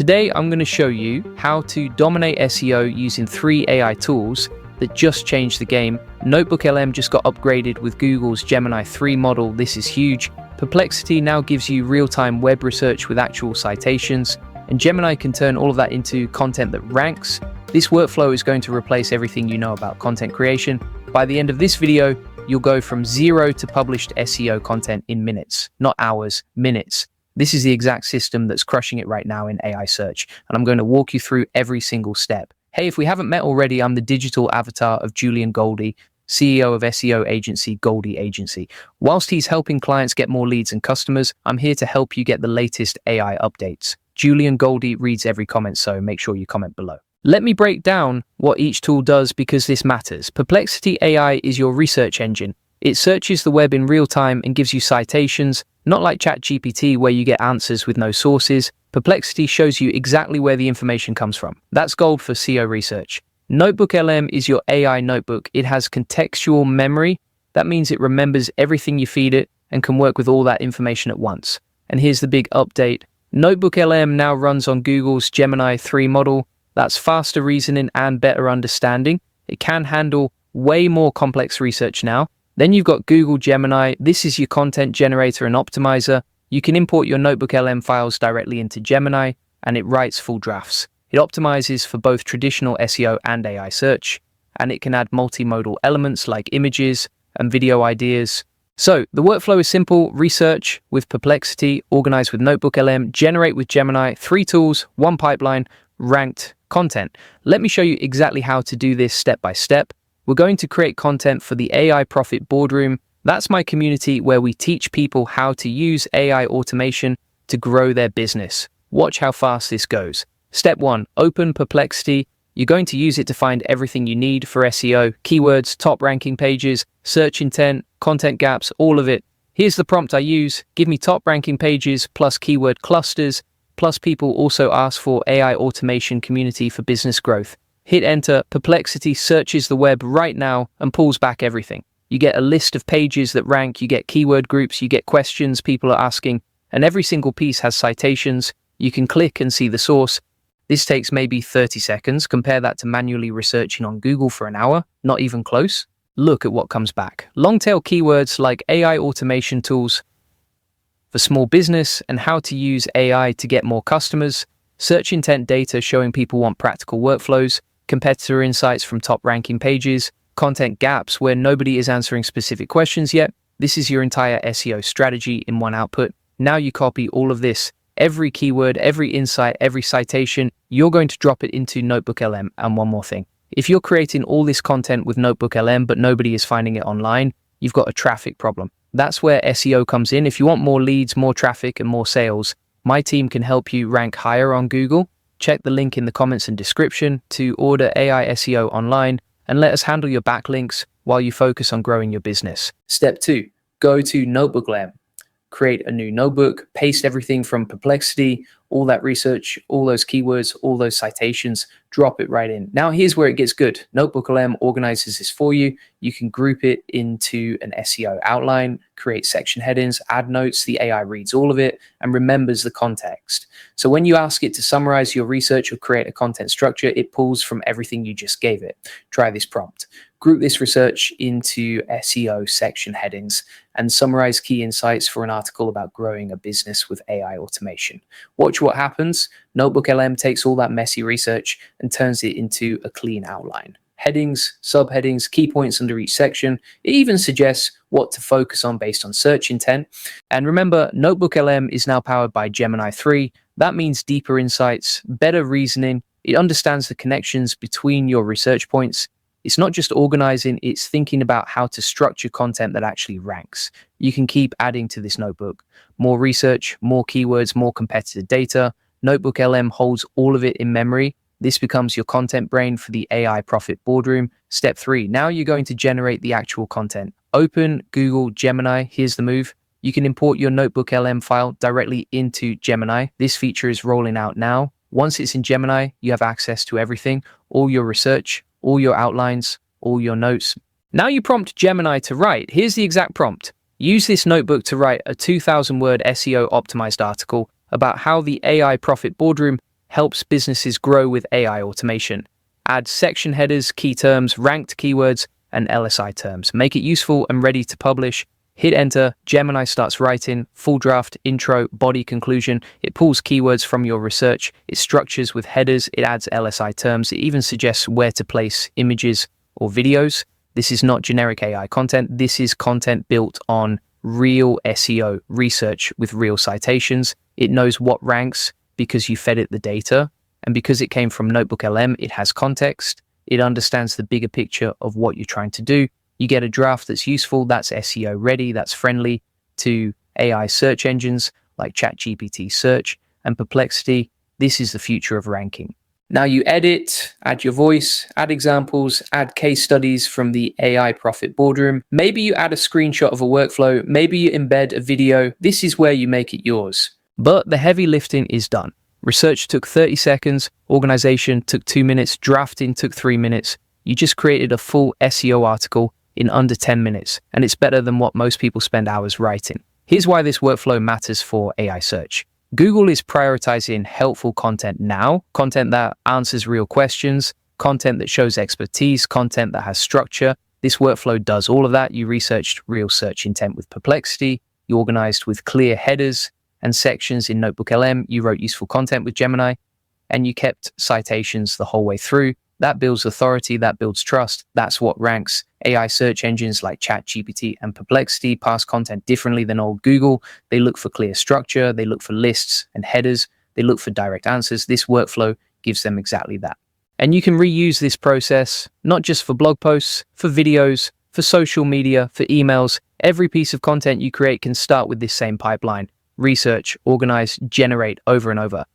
Today, I'm going to show you how to dominate SEO using 3 AI tools that just changed the game. NotebookLM just got upgraded with Google's Gemini 3 model. This is huge. Perplexity now gives you real-time web research with actual citations, and Gemini can turn all of that into content that ranks. This workflow is going to replace everything you know about content creation. By the end of this video, you'll go from 0 to published SEO content in minutes, not hours, minutes. This is the exact system that's crushing it right now in AI search, and I'm going to walk you through every single step. Hey, if we haven't met already, I'm the digital avatar of Julian Goldie, CEO of SEO agency Goldie Agency. Whilst he's helping clients get more leads and customers, I'm here to help you get the latest AI updates. Julian Goldie reads every comment, so make sure you comment below. Let me break down what each tool does because this matters. Perplexity AI is your research engine. It searches the web in real time and gives you citations, not like ChatGPT where you get answers with no sources. Perplexity shows you exactly where the information comes from. That's gold for SEO research. NotebookLM is your AI notebook. It has contextual memory. That means it remembers everything you feed it and can work with all that information at once. And here's the big update. NotebookLM now runs on Google's Gemini 3 model. That's faster reasoning and better understanding. It can handle way more complex research now. Then you've got Google Gemini. This is your content generator and optimizer. You can import your NotebookLM files directly into Gemini, and it writes full drafts. It optimizes for both traditional SEO and AI search, and it can add multimodal elements like images and video ideas. So the workflow is simple: research with Perplexity, organize with NotebookLM, generate with Gemini, 3 tools, 1 pipeline, ranked content. Let me show you exactly how to do this step by step. We're going to create content for the AI Profit Boardroom. That's my community where we teach people how to use AI automation to grow their business. Watch how fast this goes. Step 1, open Perplexity. You're going to use it to find everything you need for SEO, keywords, top ranking pages, search intent, content gaps, all of it. Here's the prompt I use. Give me top ranking pages plus keyword clusters. Plus people also ask for AI automation community for business growth. Hit enter. Perplexity searches the web right now and pulls back everything. You get a list of pages that rank, you get keyword groups, you get questions people are asking, and every single piece has citations. You can click and see the source. This takes maybe 30 seconds. Compare that to manually researching on Google for an hour. Not even close. Look at what comes back. Long-tail keywords like AI automation tools for small business and how to use AI to get more customers, search intent data showing people want practical workflows, competitor insights from top ranking pages, content gaps where nobody is answering specific questions yet. This is your entire SEO strategy in one output. Now you copy all of this, every keyword, every insight, every citation, you're going to drop it into NotebookLM. And one more thing, if you're creating all this content with NotebookLM but nobody is finding it online, you've got a traffic problem. That's where SEO comes in. If you want more leads, more traffic, and more sales, my team can help you rank higher on Google. Check the link in the comments and description to order AI SEO online and let us handle your backlinks while you focus on growing your business. Step 2, go to NotebookLM. Create a new notebook, paste everything from Perplexity, all that research, all those keywords, all those citations, drop it right in. Now here's where it gets good. NotebookLM organizes this for you. You can group it into an SEO outline, create section headings, add notes. The AI reads all of it and remembers the context. So when you ask it to summarize your research or create a content structure, it pulls from everything you just gave it. Try this prompt. Group this research into SEO section headings and summarize key insights for an article about growing a business with AI automation. Watch what happens. NotebookLM takes all that messy research and turns it into a clean outline. Headings, subheadings, key points under each section. It even suggests what to focus on based on search intent. And remember, NotebookLM is now powered by Gemini 3. That means deeper insights, better reasoning. It understands the connections between your research points. It's not just organizing, it's thinking about how to structure content that actually ranks. You can keep adding to this notebook. More research, more keywords, more competitor data. NotebookLM holds all of it in memory. This becomes your content brain for the AI Profit Boardroom. Step 3, now you're going to generate the actual content. Open Google Gemini. Here's the move. You can import your NotebookLM file directly into Gemini. This feature is rolling out now. Once it's in Gemini, you have access to everything, all your research, all your outlines, all your notes. Now you prompt Gemini to write. Here's the exact prompt. Use this notebook to write a 2,000-word SEO-optimized article about how the AI Profit Boardroom helps businesses grow with AI automation. Add section headers, key terms, ranked keywords, and LSI terms. Make it useful and ready to publish. Hit enter, Gemini starts writing, full draft, intro, body, conclusion. It pulls keywords from your research, it structures with headers, it adds LSI terms, it even suggests where to place images or videos. This is not generic AI content, this is content built on real SEO research with real citations. It knows what ranks because you fed it the data, and because it came from NotebookLM, it has context. It understands the bigger picture of what you're trying to do. You get a draft that's useful, that's SEO ready, that's friendly to AI search engines like ChatGPT Search and Perplexity. This is the future of ranking. Now you edit, add your voice, add examples, add case studies from the AI Profit Boardroom. Maybe you add a screenshot of a workflow, maybe you embed a video. This is where you make it yours. But the heavy lifting is done. Research took 30 seconds, organization took 2 minutes, drafting took 3 minutes. You just created a full SEO article in under 10 minutes, and it's better than what most people spend hours writing. Here's why this workflow matters for AI search. Google is prioritizing helpful content now, content that answers real questions, content that shows expertise, content that has structure. This workflow does all of that. You researched real search intent with Perplexity, you organized with clear headers and sections in NotebookLM, you wrote useful content with Gemini, and you kept citations the whole way through. That builds authority, that builds trust. That's what ranks. AI search engines like ChatGPT and Perplexity pass content differently than old Google. They look for clear structure, they look for lists and headers, they look for direct answers. This workflow gives them exactly that. And you can reuse this process, not just for blog posts, for videos, for social media, for emails. Every piece of content you create can start with this same pipeline. Research, organize, generate over and over.